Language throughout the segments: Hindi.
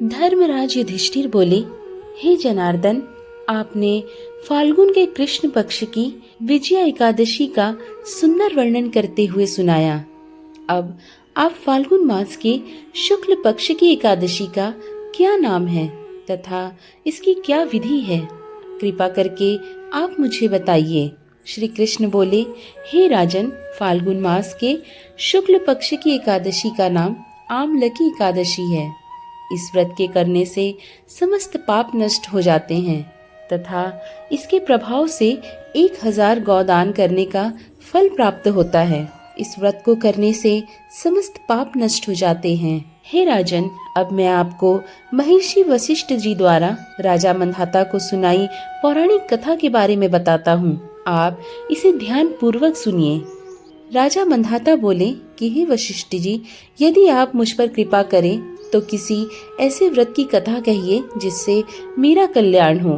धर्मराज युधिष्ठिर बोले, हे जनार्दन, आपने फाल्गुन के कृष्ण पक्ष की विजया एकादशी का सुंदर वर्णन करते हुए सुनाया। अब आप फाल्गुन मास के शुक्ल पक्ष की एकादशी का क्या नाम है तथा इसकी क्या विधि है, कृपा करके आप मुझे बताइए। श्री कृष्ण बोले, हे राजन, फाल्गुन मास के शुक्ल पक्ष की एकादशी का नाम आमलकी एकादशी है। इस व्रत के करने से समस्त पाप नष्ट हो जाते हैं तथा इसके प्रभाव से 1000 गौदान करने का फल प्राप्त होता है। इस व्रत को करने से समस्त पाप नष्ट हो जाते हैं। हे राजन, अब मैं आपको महर्षि वशिष्ठ जी द्वारा राजा मंधाता को सुनाई पौराणिक कथा के बारे में बताता हूँ। आप इसे ध्यान पूर्वक सुनिए। राजा मंधाता बोले कि हे वशिष्ठ जी, यदि आप मुझ पर कृपा करें तो किसी ऐसे व्रत की कथा कहिए जिससे मेरा कल्याण हो।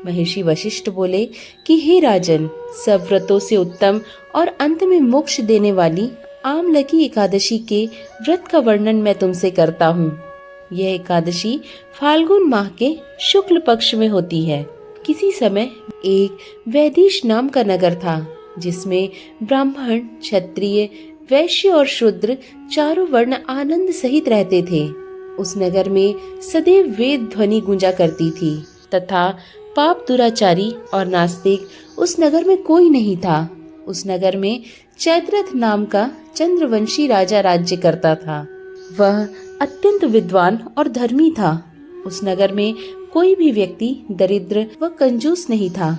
महर्षि वशिष्ठ बोले कि हे राजन, सब व्रतों से उत्तम और अंत में मोक्ष देने वाली आमलकी एकादशी के व्रत का वर्णन मैं तुमसे करता हूँ। यह एकादशी फाल्गुन माह के शुक्ल पक्ष में होती है। किसी समय एक वैदिश नाम का नगर था जिसमें ब्राह्मण, क्षत्रिय, वैश्य और शूद्र चारों वर्ण आनंद सहित रहते थे। उस नगर में सदैव वेद ध्वनि गूंजा करती थी तथा पाप, दुराचारी और नास्तिक उस नगर में कोई नहीं था। उस नगर में चैत्रथ नाम का चंद्रवंशी राजा राज्य करता था। वह अत्यंत विद्वान और धर्मी था। उस नगर में कोई भी व्यक्ति दरिद्र व कंजूस नहीं था।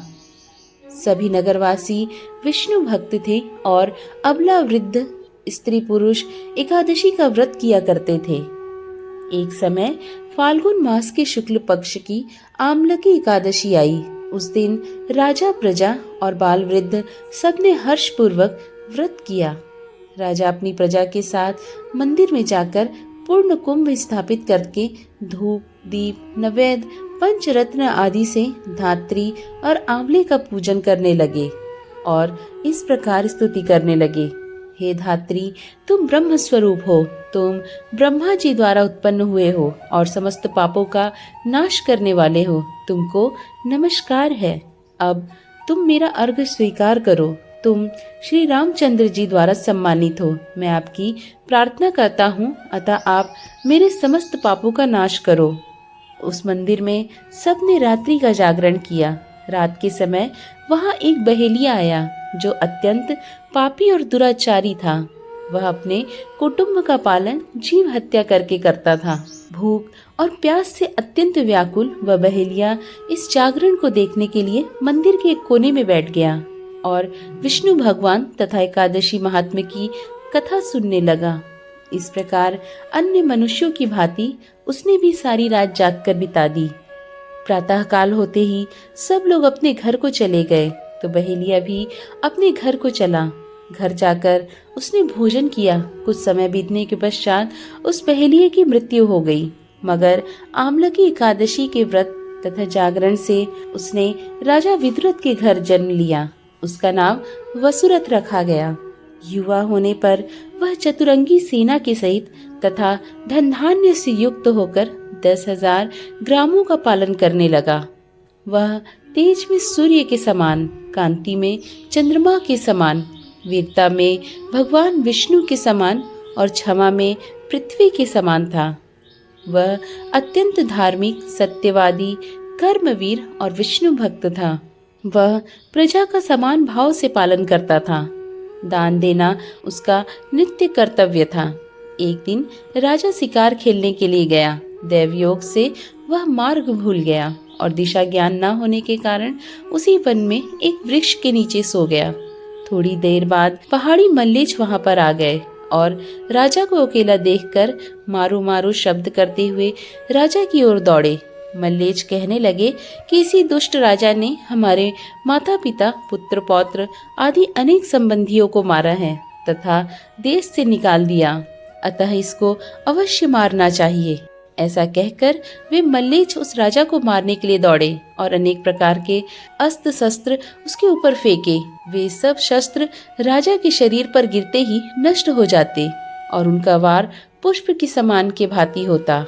सभी नगरवासी विष्णु भक्त थे और अबला, वृद्ध, स्त्री, पुरुष एकादशी का व्रत किया करते थे। एक समय फाल्गुन मास के शुक्ल पक्ष की आमलकी एकादशी आई। उस दिन राजा, प्रजा और बाल वृद्ध सबने हर्ष पूर्वक व्रत किया। राजा अपनी प्रजा के साथ मंदिर में जाकर पूर्ण कुंभ स्थापित करके धूप, दीप, नैवेद्य, पंचरत्न आदि से धात्री और आंवले का पूजन करने लगे और इस प्रकार स्तुति करने लगे, हे धात्री, तुम ब्रह्म स्वरूप हो, तुम ब्रह्मा जी द्वारा उत्पन्न हुए हो और समस्त पापों का नाश करने वाले हो। तुमको नमस्कार है। अब तुम मेरा अर्घ्य स्वीकार करो। तुम श्री रामचंद्र जी द्वारा सम्मानित हो। मैं आपकी प्रार्थना करता हूँ, अतः आप मेरे समस्त पापों का नाश करो। उस मंदिर में सबने रात्रि का जागरण किया। रात के समय वहाँ एक बहेलिया आया जो अत्यंत पापी और दुराचारी था। वह अपने कुटुंब का पालन जीव हत्या करके करता था। भूख और प्यास से अत्यंत व्याकुल वह बहेलिया इस जागरण को देखने के लिए मंदिर के एक कोने में बैठ गया और विष्णु भगवान तथा एकादशी महात्म्य की कथा सुनने लगा। इस प्रकार अन्य मनुष्यों की भांति उसने भी सारी रात जागकर बिता दी। प्रातः काल होते ही सब लोग अपने घर को चले गए तो बहेलिया भी अपने घर को चला। घर जाकर उसने भोजन किया। कुछ समय बीतने के पश्चात उस बहेलिये की मृत्यु हो गई, मगर आमलकी एकादशी के व्रत तथा जागरण से उसने राजा विदुरथ के घर जन्म लिया। उसका नाम वसुरथ रखा गया। युवा होने पर वह चतुरंगी सेना के सहित तथा धन धान्य से युक्त होकर 10,000 ग्रामों का पालन करने लगा। वह तेज में सूर्य के समान, कांति में चंद्रमा के समान, वीरता में भगवान विष्णु के समान और क्षमा में पृथ्वी के समान था। वह अत्यंत धार्मिक, सत्यवादी, कर्मवीर और विष्णु भक्त था। वह प्रजा का समान भाव से पालन करता था। दान देना उसका नित्य कर्तव्य था। एक दिन राजा शिकार खेलने के लिए गया। दैवयोग से वह मार्ग भूल गया और दिशा ज्ञान न होने के कारण उसी वन में एक वृक्ष के नीचे सो गया। थोड़ी देर बाद पहाड़ी मल्लेच वहां पर आ गए और राजा को अकेला देखकर मारू मारू शब्द करते हुए राजा की ओर दौड़े। मल्लेच कहने लगे कि इसी दुष्ट राजा ने हमारे माता पिता, पुत्र पौत्र आदि अनेक संबंधियों को मारा है तथा देश से निकाल दिया, अतः इसको अवश्य मारना चाहिए। ऐसा कहकर वे मल्लेच उस राजा को मारने के लिए दौड़े और अनेक प्रकार के अस्त्र शस्त्र उसके ऊपर फेंके। वे सब शस्त्र राजा के शरीर पर गिरते ही नष्ट हो जाते और उनका वार पुष्प की समान के भांति होता।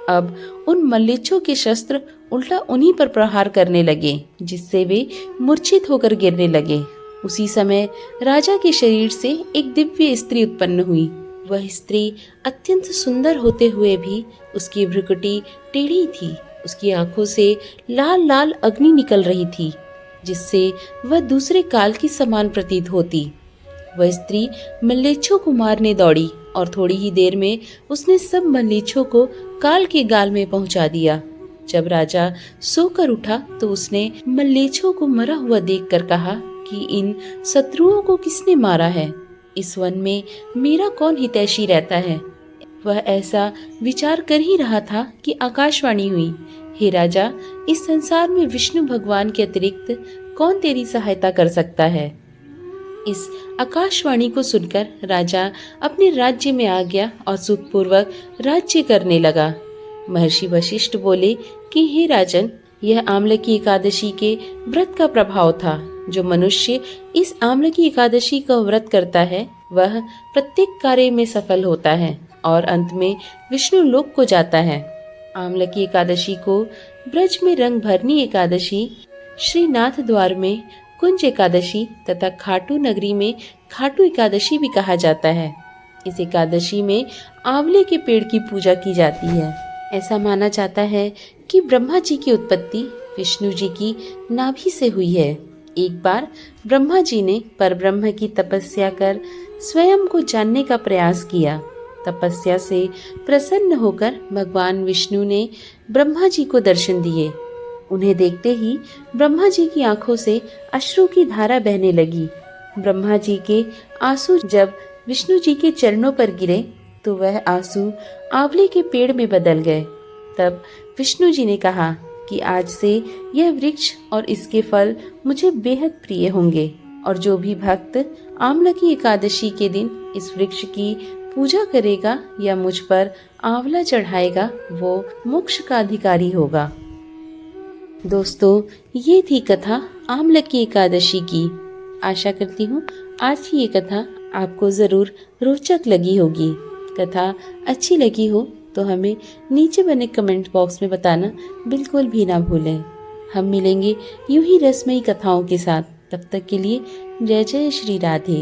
अब उन मल्लेच्छों के शस्त्र उल्टा उन्हीं पर प्रहार करने लगे, जिससे वे मूर्छित होकर गिरने लगे। उसी समय राजा के शरीर से एक दिव्य स्त्री उत्पन्न हुई। वह स्त्री अत्यंत सुंदर होते हुए भी उसकी भ्रुकुटी टेढ़ी थी। उसकी आंखों से लाल लाल अग्नि निकल रही थी, जिससे वह दूसरे काल की समान प्रतीत होती। वह स्त्री मल्लेच्छों को मारने दौड़ी और थोड़ी ही देर में उसने सब मल्लेच्छों को काल के गाल में पहुंचा दिया। जब राजा सोकर उठा तो उसने मल्लेच्छों को मरा हुआ देखकर कहा कि इन शत्रुओं को किसने मारा है? इस वन में मेरा कौन हितैषी रहता है? वह ऐसा विचार कर ही रहा था कि आकाशवाणी हुई, हे राजा, इस संसार में विष्णु भगवान के अतिरिक्त कौन तेरी सहायता कर सकता है? इस आकाशवाणी को सुनकर राजा अपने राज्य में आ गया और सुखपूर्वक राज्य करने लगा। महर्षि वशिष्ठ बोले कि हे राजन, यह आम्लकी एकादशी के व्रत का प्रभाव था। जो मनुष्य इस आम्लकी एकादशी का व्रत करता है वह प्रत्येक कार्य में सफल होता है और अंत में विष्णु लोक को जाता है। आम्लकी एकादशी को ब्रज में रंग भरनी एकादशी, श्रीनाथ द्वार में कुंज एकादशी तथा खाटू नगरी में खाटू एकादशी भी कहा जाता है। इस एकादशी में आंवले के पेड़ की पूजा की जाती है। ऐसा माना जाता है कि ब्रह्मा जी की उत्पत्ति विष्णु जी की नाभि से हुई है। एक बार ब्रह्मा जी ने परब्रह्म की तपस्या कर स्वयं को जानने का प्रयास किया। तपस्या से प्रसन्न होकर भगवान विष्णु ने ब्रह्मा जी को दर्शन दिए। उन्हें देखते ही ब्रह्मा जी की आंखों से अश्रु की धारा बहने लगी। ब्रह्मा जी के आंसू जब विष्णु जी के चरणों पर गिरे तो वह आंसू आंवले के पेड़ में बदल गए। तब विष्णु जी ने कहा कि आज से यह वृक्ष और इसके फल मुझे बेहद प्रिय होंगे और जो भी भक्त आम्लकी एकादशी के दिन इस वृक्ष की पूजा करेगा या मुझ पर आंवला चढ़ाएगा वो मोक्ष का अधिकारी होगा। दोस्तों, ये थी कथा आम्लकी एकादशी की। आशा करती हूँ आज की ये कथा आपको ज़रूर रोचक लगी होगी। कथा अच्छी लगी हो तो हमें नीचे बने कमेंट बॉक्स में बताना बिल्कुल भी ना भूलें। हम मिलेंगे यूं ही रसमयी कथाओं के साथ। तब तक के लिए जय जय श्री राधे।